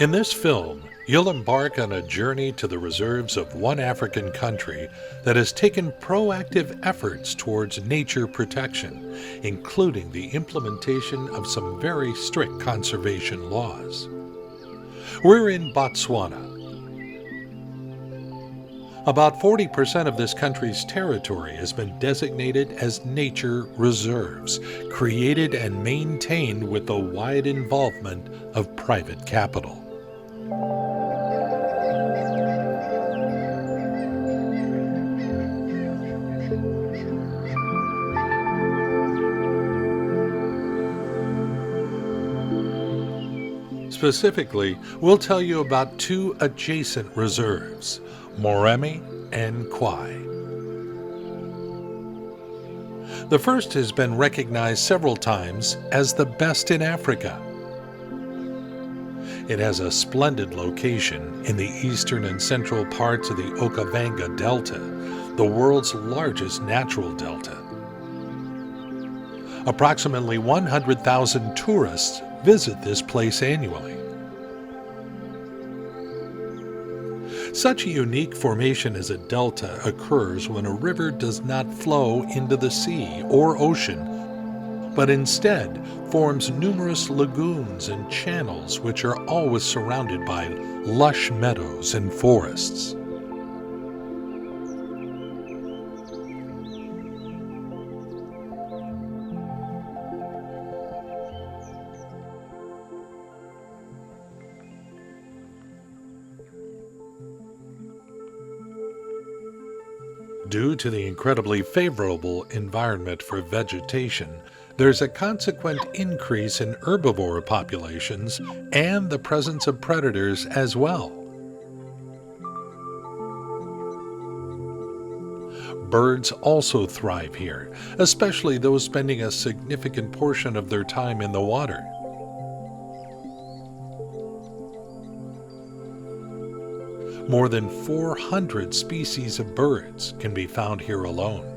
In this film, you'll embark on a journey to the reserves of one African country that has taken proactive efforts towards nature protection, including the implementation of some very strict conservation laws. We're in Botswana. About 40% of this country's territory has been designated as nature reserves, created and maintained with the wide involvement of private capital. Specifically, we'll tell you about two adjacent reserves, Moremi and Khwai. The first has been recognized several times as the best in Africa. It has a splendid location in the eastern and central parts of the Okavango Delta, the world's largest natural delta. Approximately 100,000 tourists visit this place annually. Such a unique formation as a delta occurs when a river does not flow into the sea or ocean, but instead forms numerous lagoons and channels which are always surrounded by lush meadows and forests. Due to the incredibly favorable environment for vegetation, there's a consequent increase in herbivore populations and the presence of predators as well. Birds also thrive here, especially those spending a significant portion of their time in the water. More than 400 species of birds can be found here alone.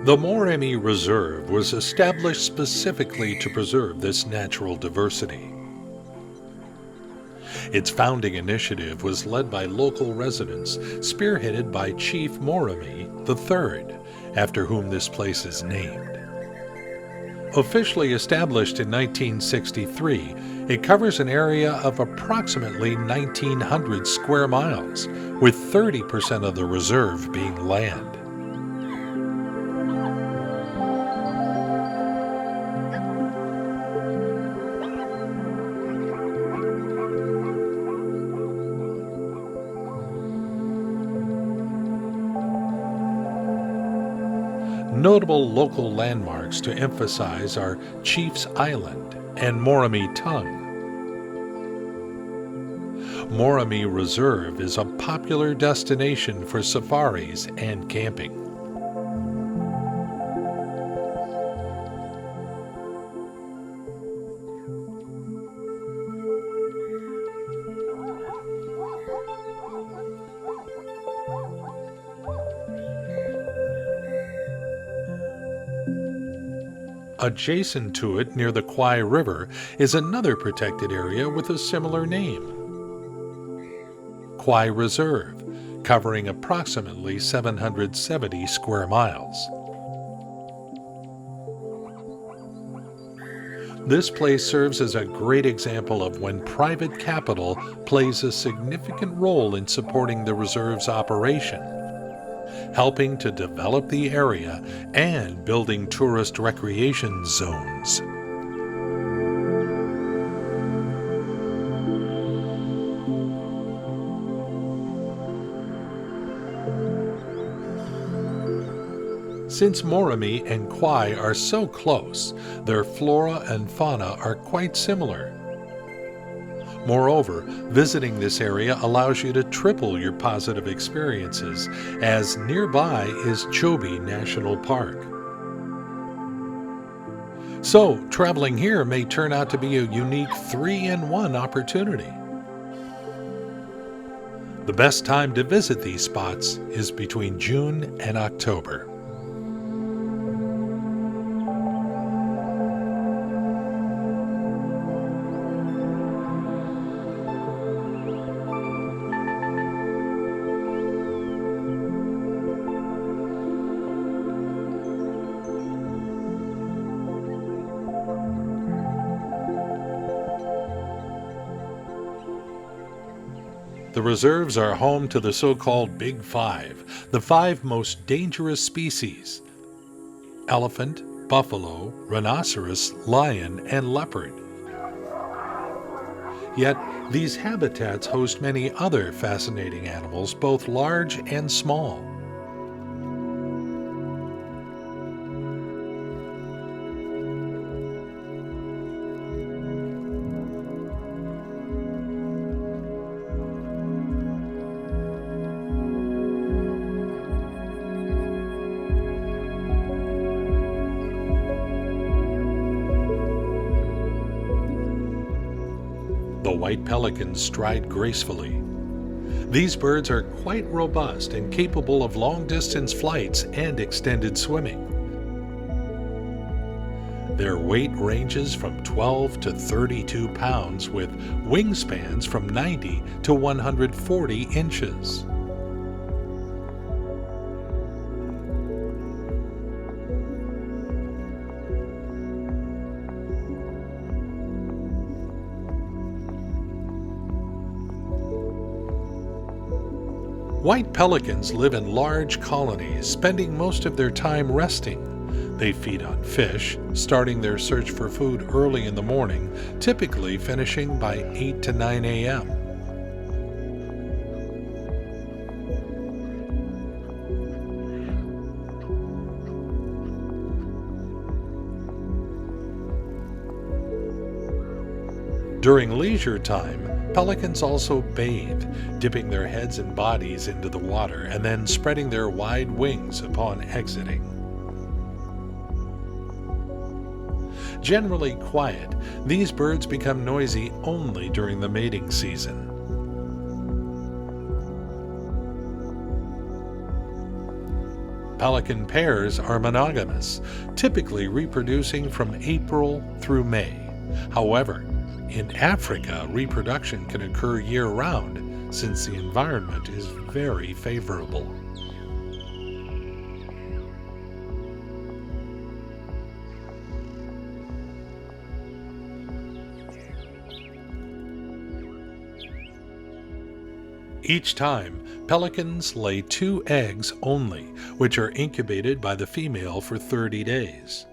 The Moremi Reserve was established specifically to preserve this natural diversity. Its founding initiative was led by local residents, spearheaded by Chief Moremi III, after whom this place is named. Officially established in 1963, it covers an area of approximately 1,900 square miles, with 30% of the reserve being land. Notable local landmarks to emphasize are Chief's Island and Moremi Tongue. Moremi Reserve is a popular destination for safaris and camping. Adjacent to it, near the Khwai River, is another protected area with a similar name, Khwai Reserve, covering approximately 770 square miles. This place serves as a great example of when private capital plays a significant role in supporting the reserve's operation, helping to develop the area and building tourist recreation zones. Since Moremi and Khwai are so close, their flora and fauna are quite similar. Moreover, visiting this area allows you to triple your positive experiences, as nearby is Chobe National Park. So, traveling here may turn out to be a unique 3-in-1 opportunity. The best time to visit these spots is between June and October. The reserves are home to the so-called Big Five, the 5 most dangerous species: elephant, buffalo, rhinoceros, lion, and leopard. Yet, these habitats host many other fascinating animals, both large and small. The white pelicans stride gracefully. These birds are quite robust and capable of long-distance flights and extended swimming. Their weight ranges from 12 to 32 pounds, with wingspans from 90 to 140 inches. White pelicans live in large colonies, spending most of their time resting. They feed on fish, starting their search for food early in the morning, typically finishing by 8 to 9 a.m. During leisure time, pelicans also bathe, dipping their heads and bodies into the water and then spreading their wide wings upon exiting. Generally quiet, these birds become noisy only during the mating season. Pelican pairs are monogamous, typically reproducing from April through May. However, in Africa, reproduction can occur year-round since the environment is very favorable. Each time, pelicans lay 2 eggs only, which are incubated by the female for 30 days.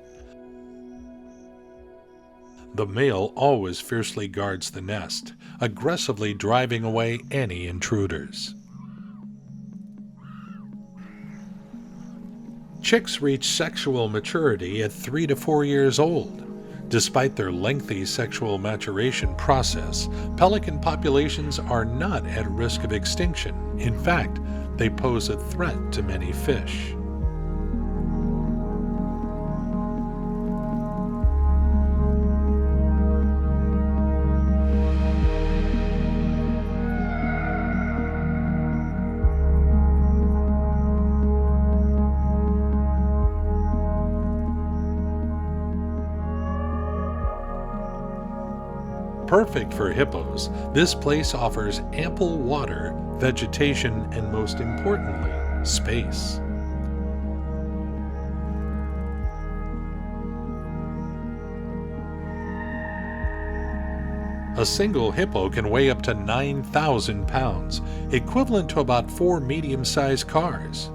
The male always fiercely guards the nest, aggressively driving away any intruders. Chicks reach sexual maturity at 3 to 4 years old. Despite their lengthy sexual maturation process, pelican populations are not at risk of extinction. In fact, they pose a threat to many fish. Perfect for hippos, this place offers ample water, vegetation, and most importantly, space. A single hippo can weigh up to 9,000 pounds, equivalent to about 4 medium-sized cars.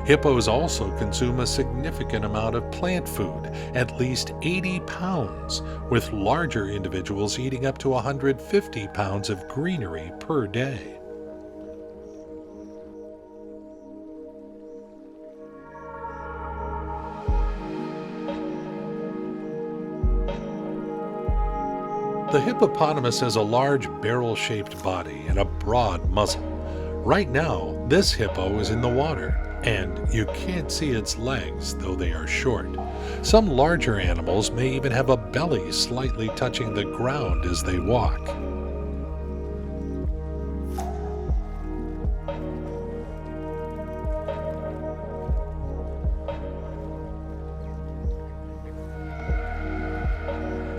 Hippos also consume a significant amount of plant food, at least 80 pounds, with larger individuals eating up to 150 pounds of greenery per day. The hippopotamus has a large barrel-shaped body and a broad muzzle. Right now, this hippo is in the water, and you can't see its legs, though they are short. Some larger animals may even have a belly slightly touching the ground as they walk.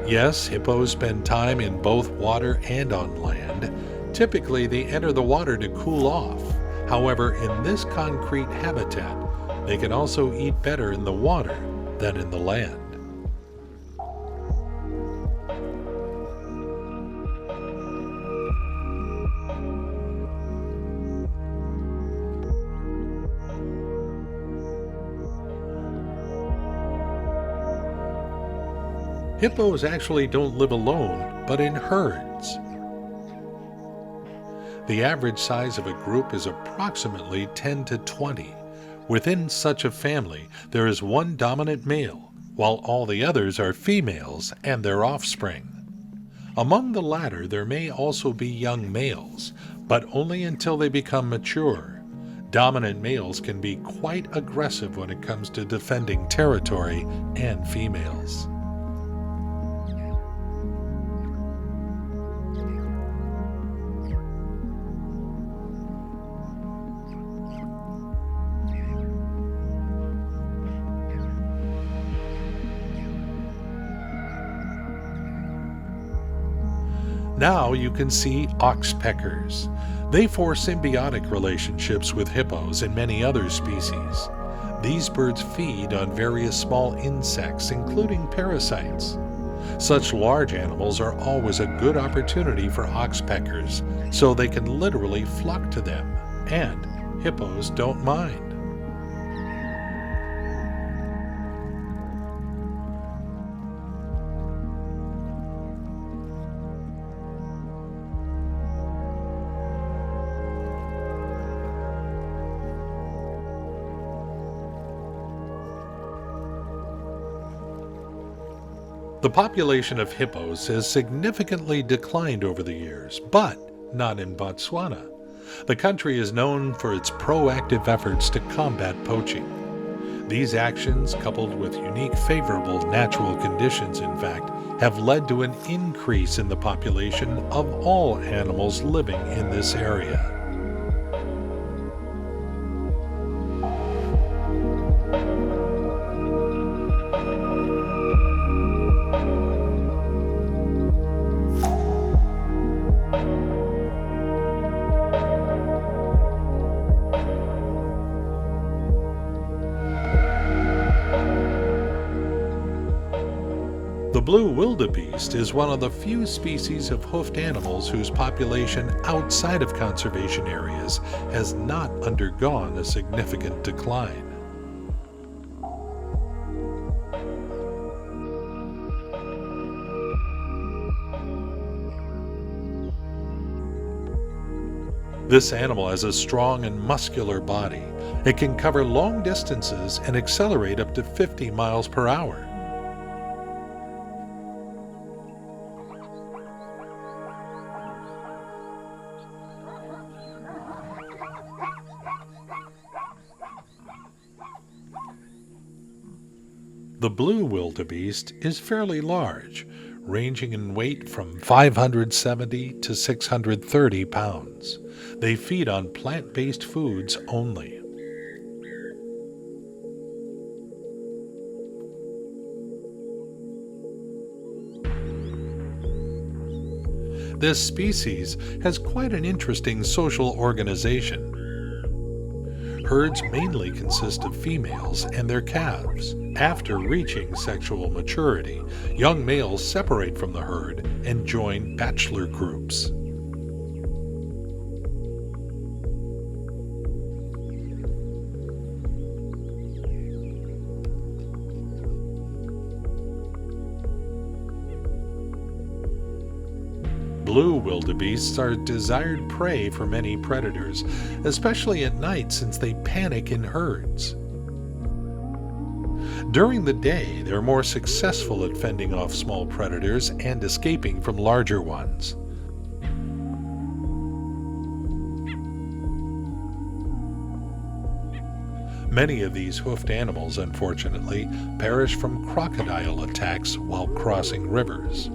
Yes, hippos spend time in both water and on land. Typically, they enter the water to cool off. However, in this concrete habitat, they can also eat better in the water than in the land. Hippos actually don't live alone, but in herds. The average size of a group is approximately 10 to 20. Within such a family, there is one dominant male, while all the others are females and their offspring. Among the latter, there may also be young males, but only until they become mature. Dominant males can be quite aggressive when it comes to defending territory and females. Now you can see oxpeckers. They form symbiotic relationships with hippos and many other species. These birds feed on various small insects, including parasites. Such large animals are always a good opportunity for oxpeckers, so they can literally flock to them, and hippos don't mind. The population of hippos has significantly declined over the years, but not in Botswana. The country is known for its proactive efforts to combat poaching. These actions, coupled with unique favorable natural conditions, in fact, have led to an increase in the population of all animals living in this area. The blue wildebeest is one of the few species of hoofed animals whose population outside of conservation areas has not undergone a significant decline. This animal has a strong and muscular body. It can cover long distances and accelerate up to 50 miles per hour. The blue wildebeest is fairly large, ranging in weight from 570 to 630 pounds. They feed on plant-based foods only. This species has quite an interesting social organization. Herds mainly consist of females and their calves. After reaching sexual maturity, young males separate from the herd and join bachelor groups. Blue wildebeests are desired prey for many predators, especially at night since they panic in herds. During the day, they're more successful at fending off small predators and escaping from larger ones. Many of these hoofed animals, unfortunately, perish from crocodile attacks while crossing rivers.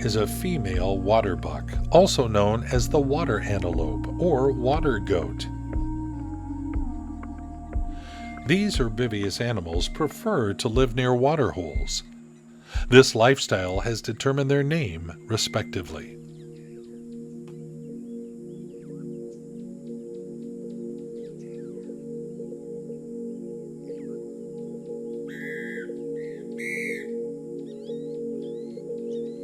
is a female waterbuck, also known as the water antelope or water goat. These herbivorous animals prefer to live near water holes. This lifestyle has determined their name, respectively.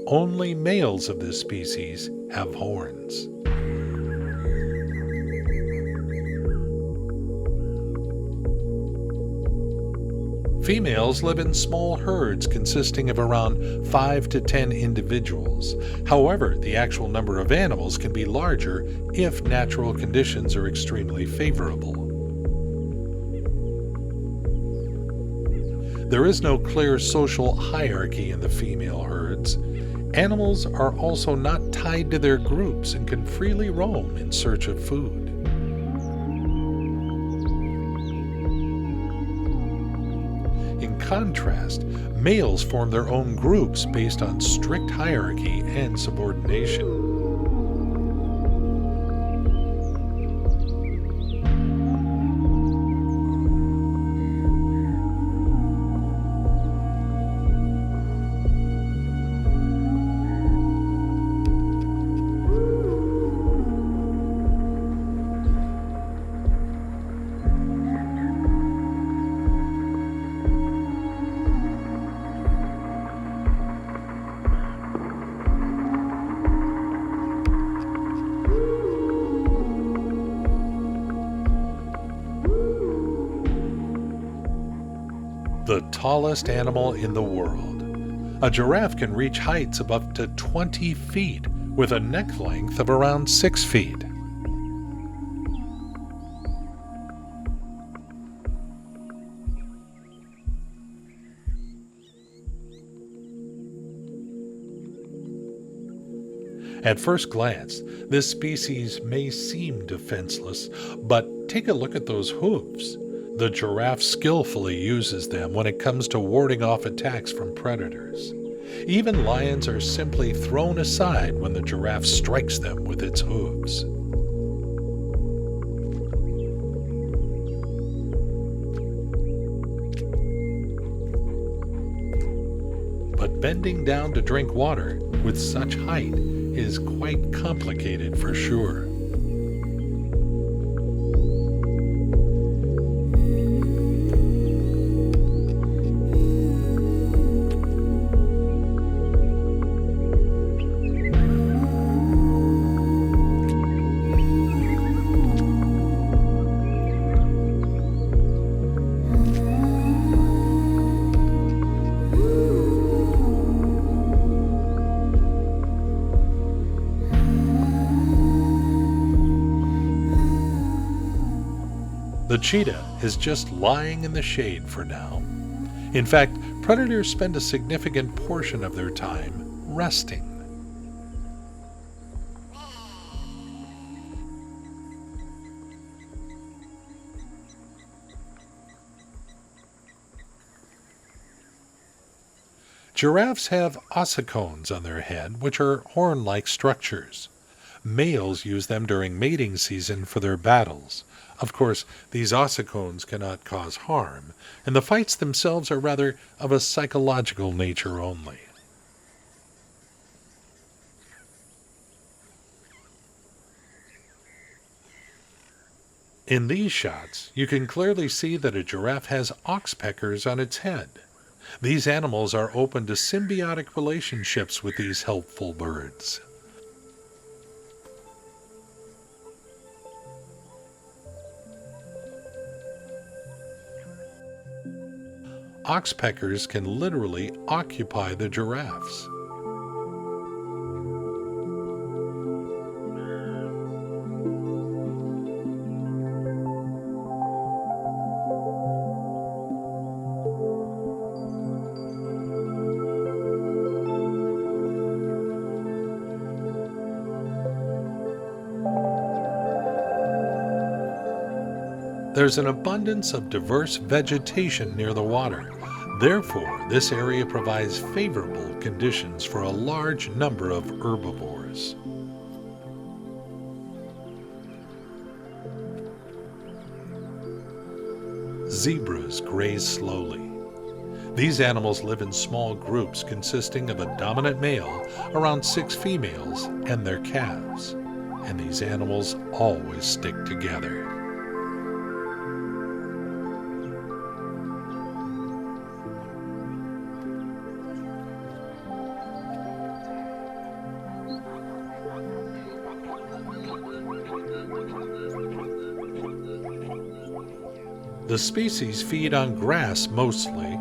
Only males of this species have horns. Females live in small herds consisting of around 5 to 10 individuals. However, the actual number of animals can be larger if natural conditions are extremely favorable. There is no clear social hierarchy in the female herds. Animals are also not tied to their groups and can freely roam in search of food. In contrast, males form their own groups based on strict hierarchy and subordination. The tallest animal in the world. A giraffe can reach heights of up to 20 feet with a neck length of around 6 feet. At first glance, this species may seem defenseless, but take a look at those hooves. The giraffe skillfully uses them when it comes to warding off attacks from predators. Even lions are simply thrown aside when the giraffe strikes them with its hooves. But bending down to drink water with such height is quite complicated for sure. The cheetah is just lying in the shade for now. In fact, predators spend a significant portion of their time resting. Giraffes have ossicones on their head, which are horn-like structures. Males use them during mating season for their battles. Of course, these ossicones cannot cause harm, and the fights themselves are rather of a psychological nature only. In these shots, you can clearly see that a giraffe has oxpeckers on its head. These animals are open to symbiotic relationships with these helpful birds. Oxpeckers can literally occupy the giraffes. There's an abundance of diverse vegetation near the water. Therefore, this area provides favorable conditions for a large number of herbivores. Zebras graze slowly. These animals live in small groups consisting of a dominant male, around 6 females, and their calves. And these animals always stick together. The species feed on grass mostly.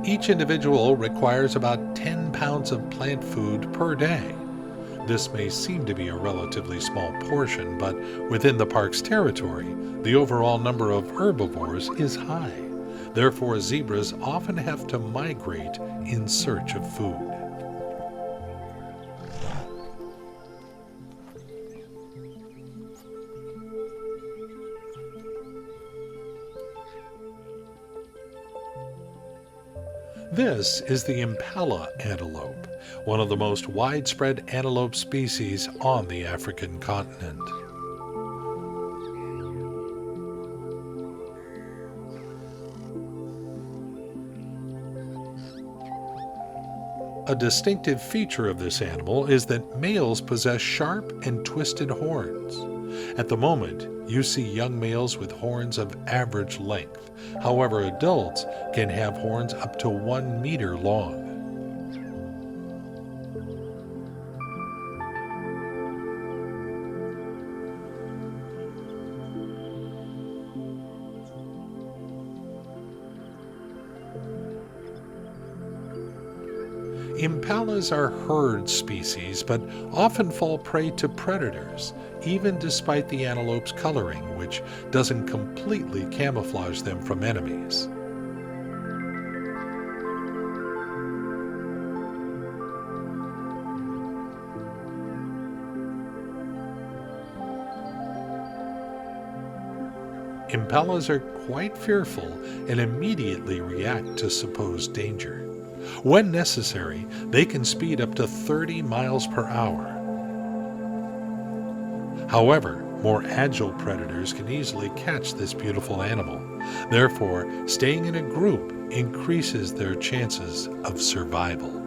Each individual requires about 10 pounds of plant food per day. This may seem to be a relatively small portion, but within the park's territory, the overall number of herbivores is high. Therefore, zebras often have to migrate in search of food. This is the Impala antelope, one of the most widespread antelope species on the African continent. A distinctive feature of this animal is that males possess sharp and twisted horns. At the moment, you see young males with horns of average length. However, adults can have horns up to 1 meter long. Impalas are herd species, but often fall prey to predators, even despite the antelope's coloring, which doesn't completely camouflage them from enemies. Impalas are quite fearful and immediately react to supposed danger. When necessary, they can speed up to 30 miles per hour. However, more agile predators can easily catch this beautiful animal. Therefore, staying in a group increases their chances of survival.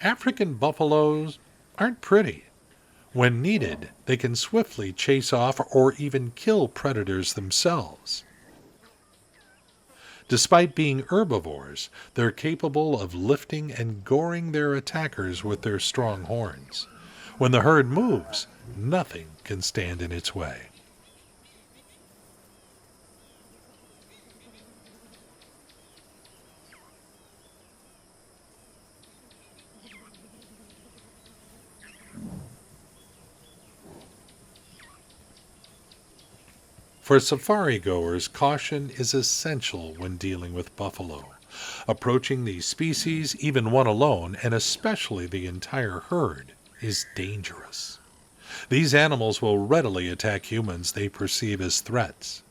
African buffaloes aren't pretty. When needed, they can swiftly chase off or even kill predators themselves. Despite being herbivores, they're capable of lifting and goring their attackers with their strong horns. When the herd moves, nothing can stand in its way. For safari goers, caution is essential when dealing with buffalo. Approaching these species, even one alone, and especially the entire herd, is dangerous. These animals will readily attack humans they perceive as threats.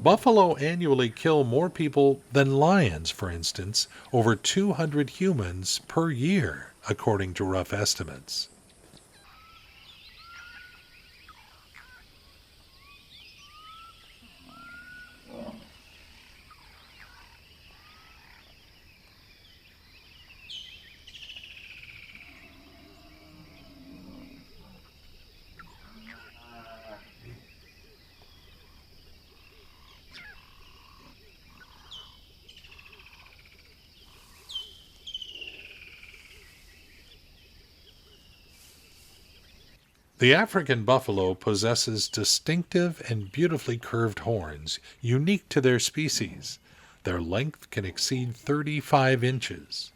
Buffalo annually kill more people than lions, for instance, over 200 humans per year, according to rough estimates. The African buffalo possesses distinctive and beautifully curved horns, unique to their species. Their length can exceed 35 inches.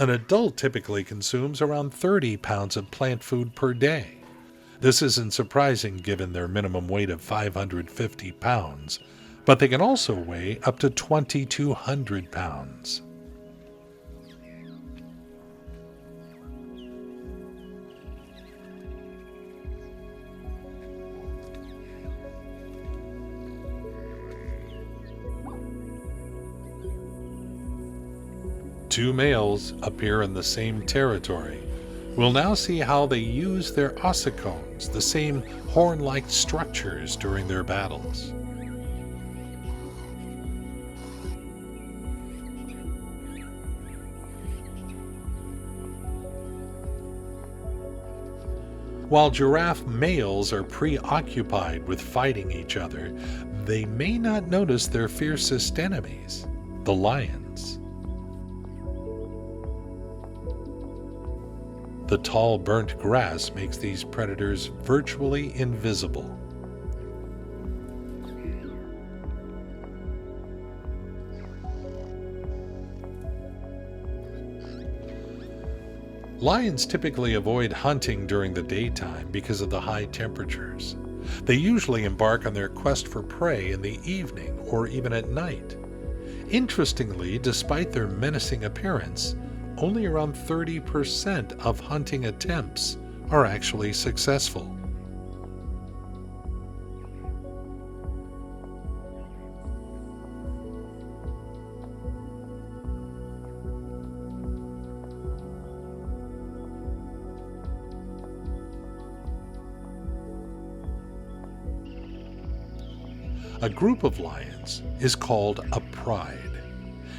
An adult typically consumes around 30 pounds of plant food per day. This isn't surprising given their minimum weight of 550 pounds, but they can also weigh up to 2,200 pounds. Two males appear in the same territory. We'll now see how they use their ossicones, the same horn-like structures, during their battles. While giraffe males are preoccupied with fighting each other, they may not notice their fiercest enemies, the lions. The tall burnt grass makes these predators virtually invisible. Lions typically avoid hunting during the daytime because of the high temperatures. They usually embark on their quest for prey in the evening or even at night. Interestingly, despite their menacing appearance, only around 30% of hunting attempts are actually successful. A group of lions is called a pride.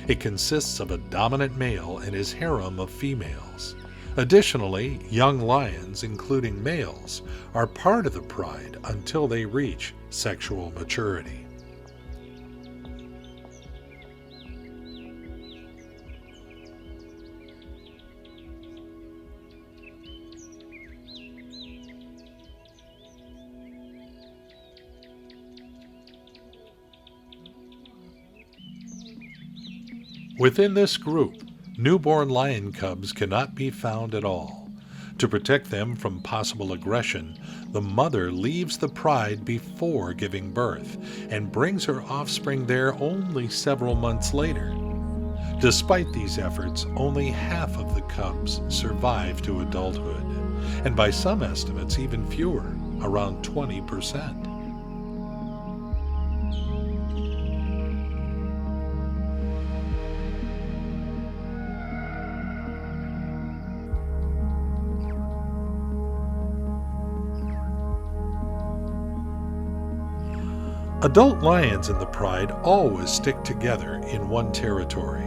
It consists of a dominant male and his harem of females. Additionally, young lions, including males, are part of the pride until they reach sexual maturity. Within this group, newborn lion cubs cannot be found at all. To protect them from possible aggression, the mother leaves the pride before giving birth and brings her offspring there only several months later. Despite these efforts, only half of the cubs survive to adulthood, and by some estimates even fewer, around 20%. Adult lions in the pride always stick together in one territory.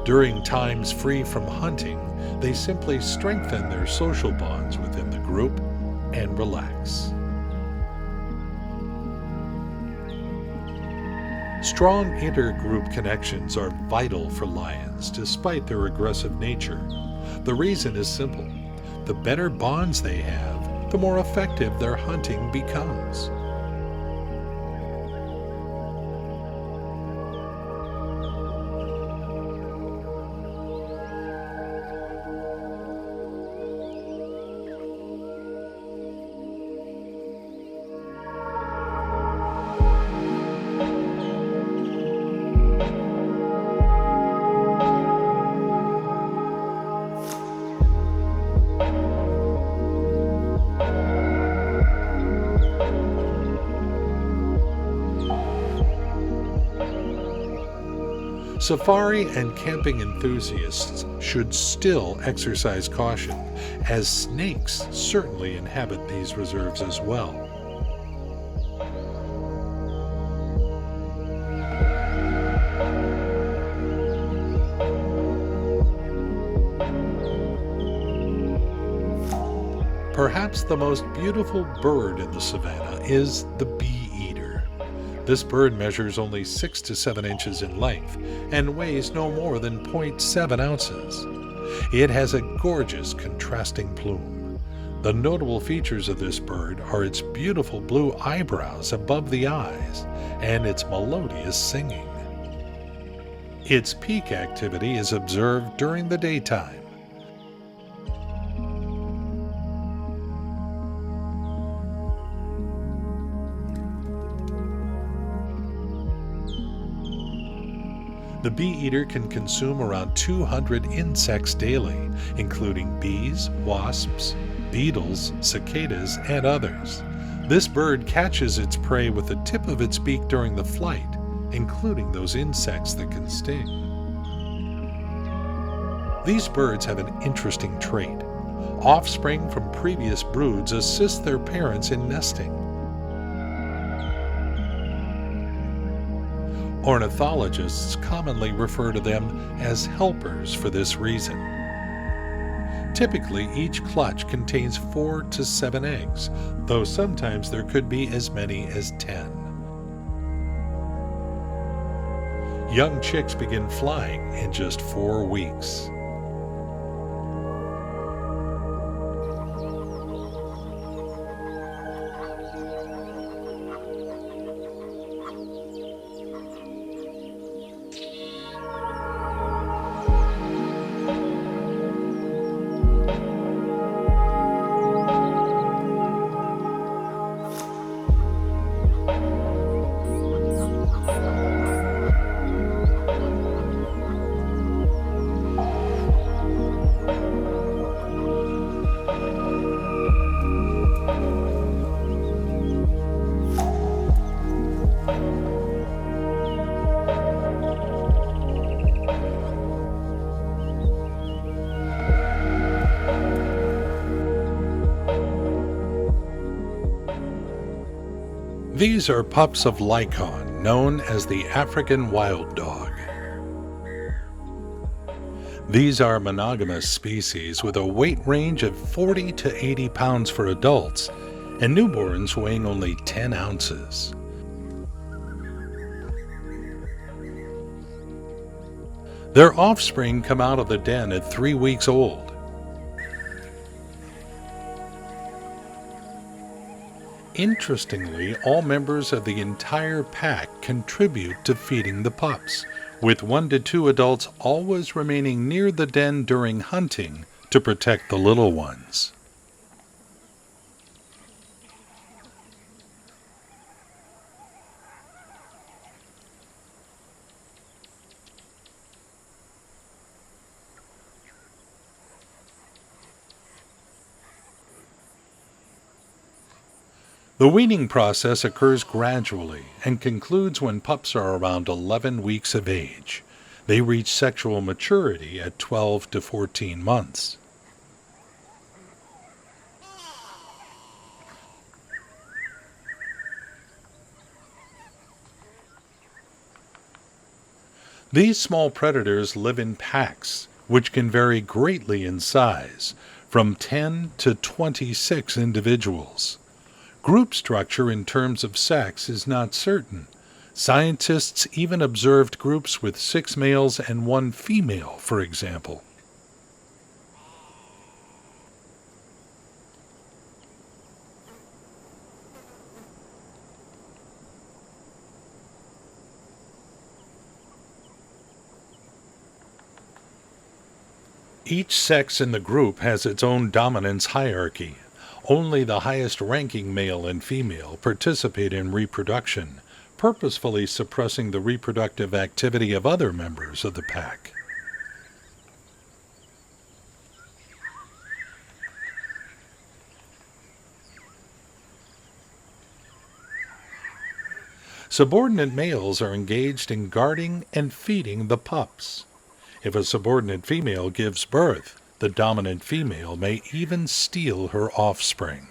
During times free from hunting, they simply strengthen their social bonds within the group and relax. Strong intergroup connections are vital for lions despite their aggressive nature. The reason is simple. The better bonds they have, the more effective their hunting becomes. Safari and camping enthusiasts should still exercise caution, as snakes certainly inhabit these reserves as well. Perhaps the most beautiful bird in the savanna is the bee-eater. This bird measures only 6 to 7 inches in length and weighs no more than 0.7 ounces. It has a gorgeous contrasting plume. The notable features of this bird are its beautiful blue eyebrows above the eyes and its melodious singing. Its peak activity is observed during the daytime. The bee-eater can consume around 200 insects daily, including bees, wasps, beetles, cicadas, and others. This bird catches its prey with the tip of its beak during the flight, including those insects that can sting. These birds have an interesting trait. Offspring from previous broods assist their parents in nesting. Ornithologists commonly refer to them as helpers for this reason. Typically, each clutch contains 4 to 7 eggs, though sometimes there could be as many as 10. Young chicks begin flying in just 4 weeks. These are pups of Lycaon, known as the African wild dog. These are monogamous species with a weight range of 40 to 80 pounds for adults, and newborns weighing only 10 ounces. Their offspring come out of the den at 3 weeks old. Interestingly, all members of the entire pack contribute to feeding the pups, with 1 to 2 adults always remaining near the den during hunting to protect the little ones. The weaning process occurs gradually and concludes when pups are around 11 weeks of age. They reach sexual maturity at 12 to 14 months. These small predators live in packs, which can vary greatly in size, from 10 to 26 individuals. Group structure in terms of sex is not certain. Scientists even observed groups with 6 males and 1 female, for example. Each sex in the group has its own dominance hierarchy. Only the highest-ranking male and female participate in reproduction, purposefully suppressing the reproductive activity of other members of the pack. Subordinate males are engaged in guarding and feeding the pups. If a subordinate female gives birth, the dominant female may even steal her offspring.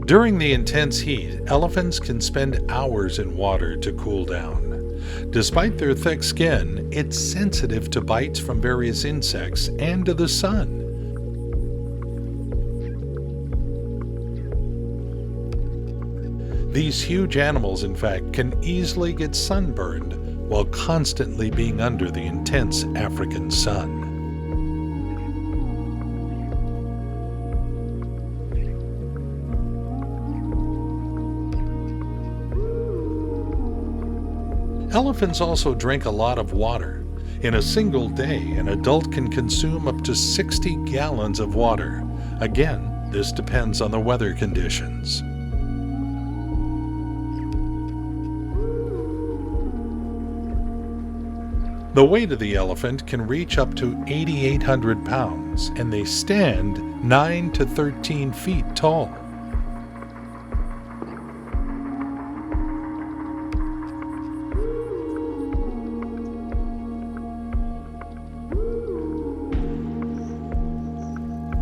During the intense heat, elephants can spend hours in water to cool down. Despite their thick skin, it's sensitive to bites from various insects and to the sun. These huge animals, in fact, can easily get sunburned while constantly being under the intense African sun. Elephants also drink a lot of water. In a single day, an adult can consume up to 60 gallons of water. Again, this depends on the weather conditions. The weight of the elephant can reach up to 8,800 pounds, and they stand 9 to 13 feet tall.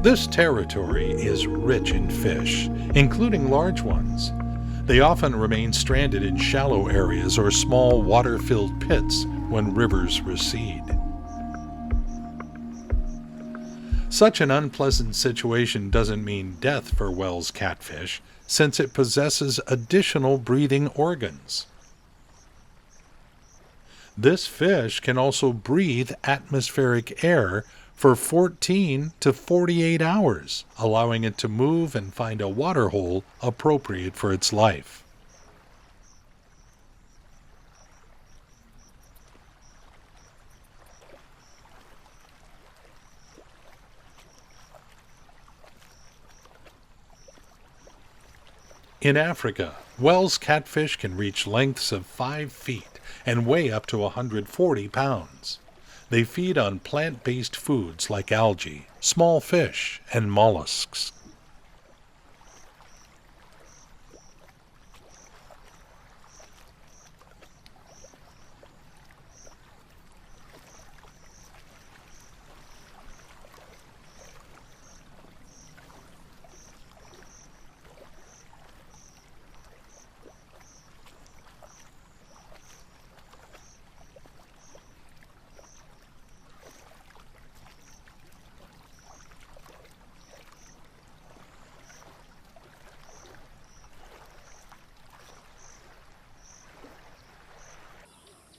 This territory is rich in fish, including large ones. They often remain stranded in shallow areas or small water-filled pits when rivers recede. Such an unpleasant situation doesn't mean death for Wells catfish, since it possesses additional breathing organs. This fish can also breathe atmospheric air for 14 to 48 hours, allowing it to move and find a water hole appropriate for its life. In Africa, Wells catfish can reach lengths of 5 feet and weigh up to 140 pounds. They feed on plant-based foods like algae, small fish, and mollusks.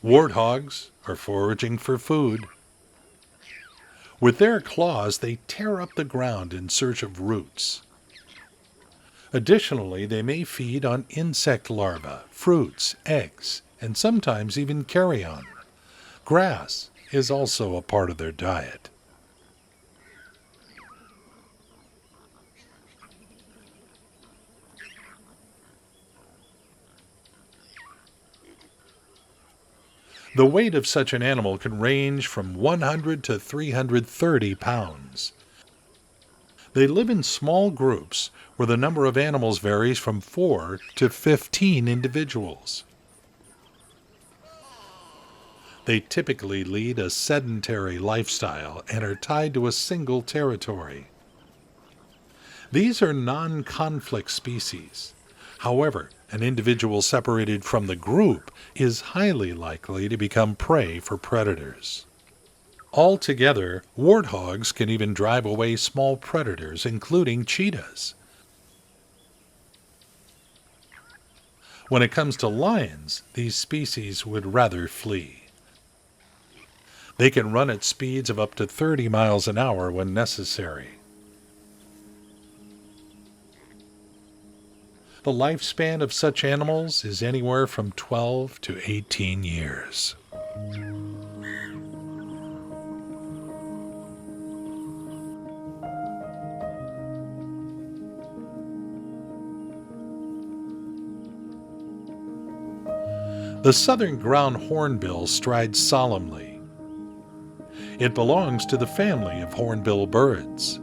Warthogs are foraging for food. With their claws, they tear up the ground in search of roots. Additionally, they may feed on insect larvae, fruits, eggs, and sometimes even carrion. Grass is also a part of their diet. The weight of such an animal can range from 100 to 330 pounds. They live in small groups where the number of animals varies from 4 to 15 individuals. They typically lead a sedentary lifestyle and are tied to a single territory. These are non-conflict species. However, an individual separated from the group is highly likely to become prey for predators. Altogether, warthogs can even drive away small predators, including cheetahs. When it comes to lions, these species would rather flee. They can run at speeds of up to 30 miles an hour when necessary. The lifespan of such animals is anywhere from 12 to 18 years. The southern ground hornbill strides solemnly. It belongs to the family of hornbill birds.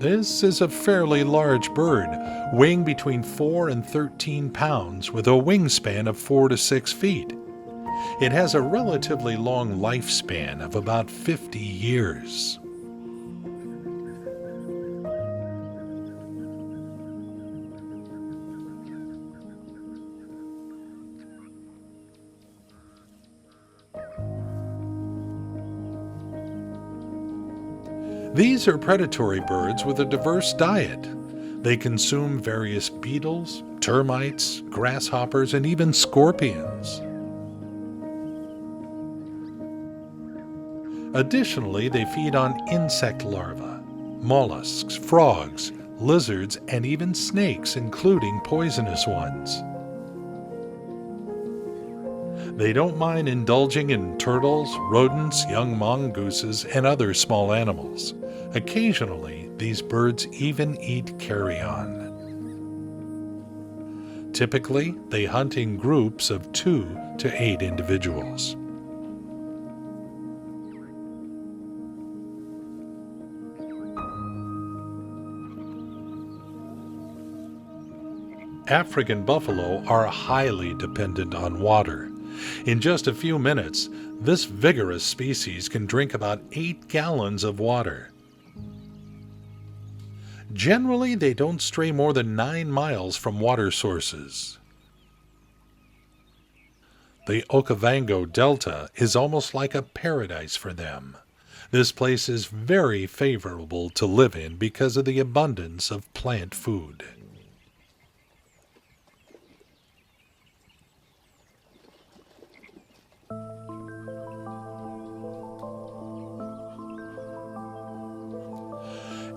This is a fairly large bird, weighing between 4 and 13 pounds with a wingspan of 4 to 6 feet. It has a relatively long lifespan of about 50 years. These are predatory birds with a diverse diet. They consume various beetles, termites, grasshoppers, and even scorpions. Additionally, they feed on insect larvae, mollusks, frogs, lizards, and even snakes, including poisonous ones. They don't mind indulging in turtles, rodents, young mongooses, and other small animals. Occasionally, these birds even eat carrion. Typically, they hunt in groups of 2 to 8 individuals. African buffalo are highly dependent on water. In just a few minutes, this vigorous species can drink about 8 gallons of water. Generally, they don't stray more than 9 miles from water sources. The Okavango Delta is almost like a paradise for them. This place is very favorable to live in because of the abundance of plant food.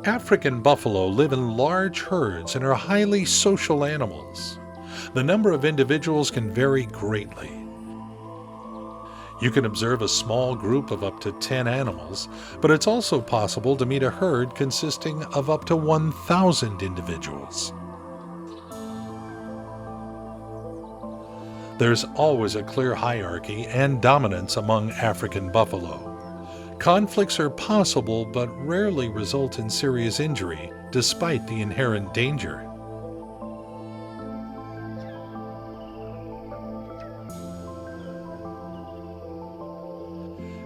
African buffalo live in large herds and are highly social animals. The number of individuals can vary greatly. You can observe a small group of up to 10 animals, but it's also possible to meet a herd consisting of up to 1,000 individuals. There's always a clear hierarchy and dominance among African buffalo. Conflicts are possible but rarely result in serious injury, despite the inherent danger.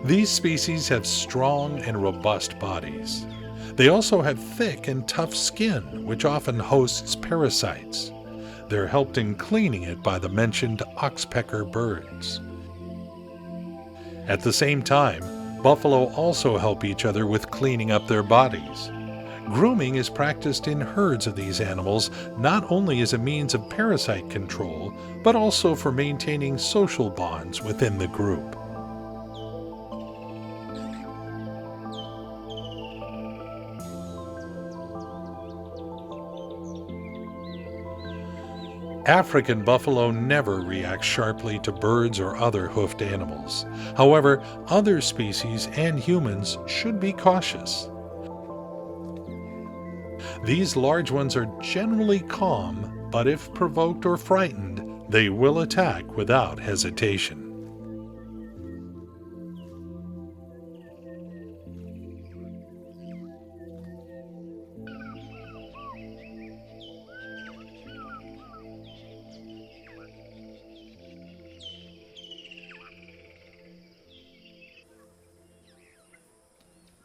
These species have strong and robust bodies. They also have thick and tough skin, which often hosts parasites. They're helped in cleaning it by the mentioned oxpecker birds. At the same time, buffalo also help each other with cleaning up their bodies. Grooming is practiced in herds of these animals not only as a means of parasite control, but also for maintaining social bonds within the group. African buffalo never react sharply to birds or other hoofed animals. However, other species and humans should be cautious. These large ones are generally calm, but if provoked or frightened, they will attack without hesitation.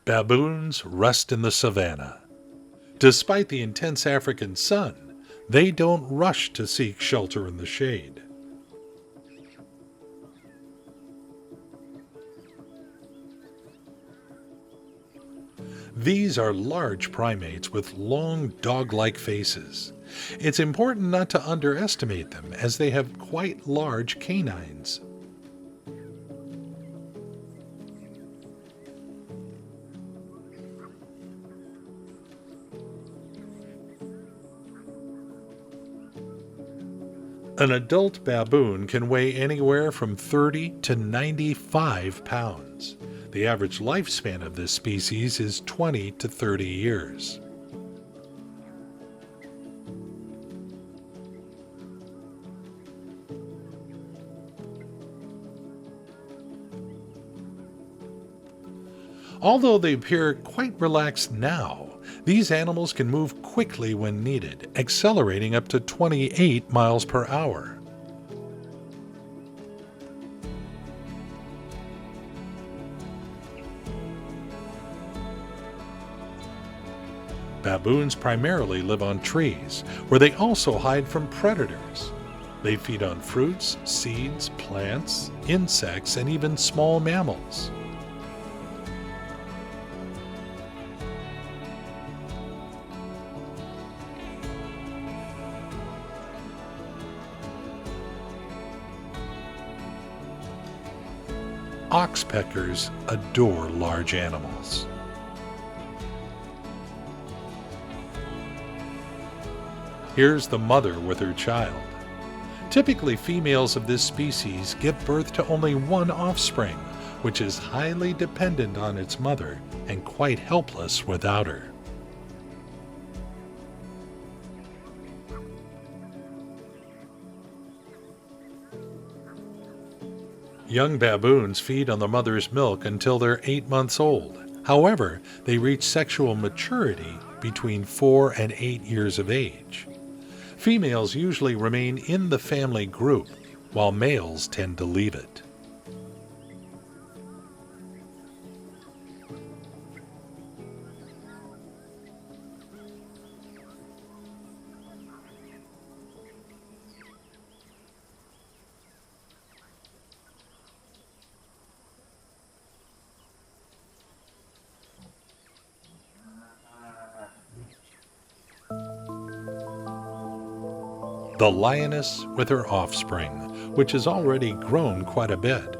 Baboons rest in the savanna. Despite the intense African sun, they don't rush to seek shelter in the shade. These are large primates with long dog-like faces. It's important not to underestimate them as they have quite large canines. An adult baboon can weigh anywhere from 30 to 95 pounds. The average lifespan of this species is 20 to 30 years. Although they appear quite relaxed now, these animals can move quickly when needed, accelerating up to 28 miles per hour. Baboons primarily live on trees, where they also hide from predators. They feed on fruits, seeds, plants, insects, and even small mammals. oxpeckers adore large animals. Here's the mother with her child. Typically, females of this species give birth to only one offspring, which is highly dependent on its mother and quite helpless without her. Young baboons feed on the mother's milk until they're 8 months old. However, they reach sexual maturity between 4 and 8 years of age. Females usually remain in the family group, while males tend to leave it. The lioness with her offspring, which has already grown quite a bit.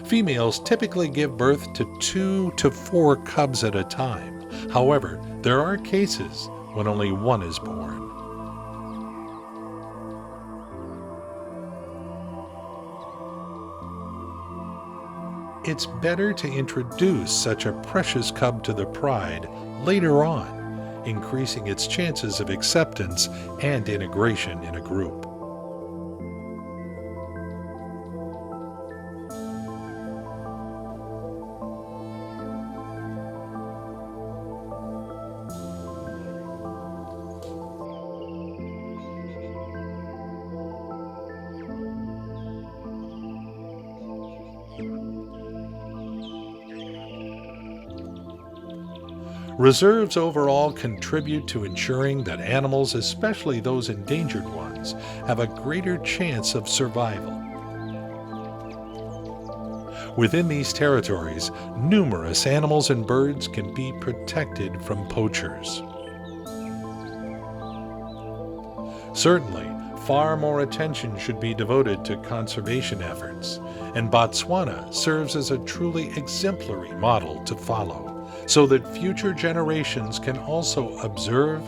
Females typically give birth to 2 to 4 cubs at a time. However, there are cases when only one is born. It's better to introduce such a precious cub to the pride later on, increasing its chances of acceptance and integration in a group. Reserves overall contribute to ensuring that animals, especially those endangered ones, have a greater chance of survival. Within these territories, numerous animals and birds can be protected from poachers. Certainly, far more attention should be devoted to conservation efforts, and Botswana serves as a truly exemplary model to follow, so that future generations can also observe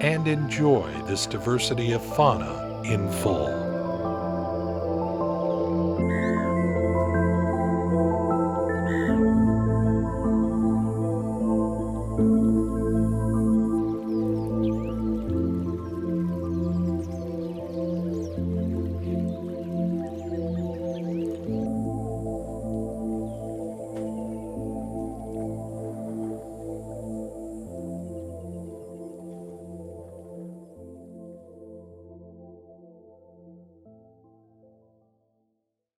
and enjoy this diversity of fauna in full.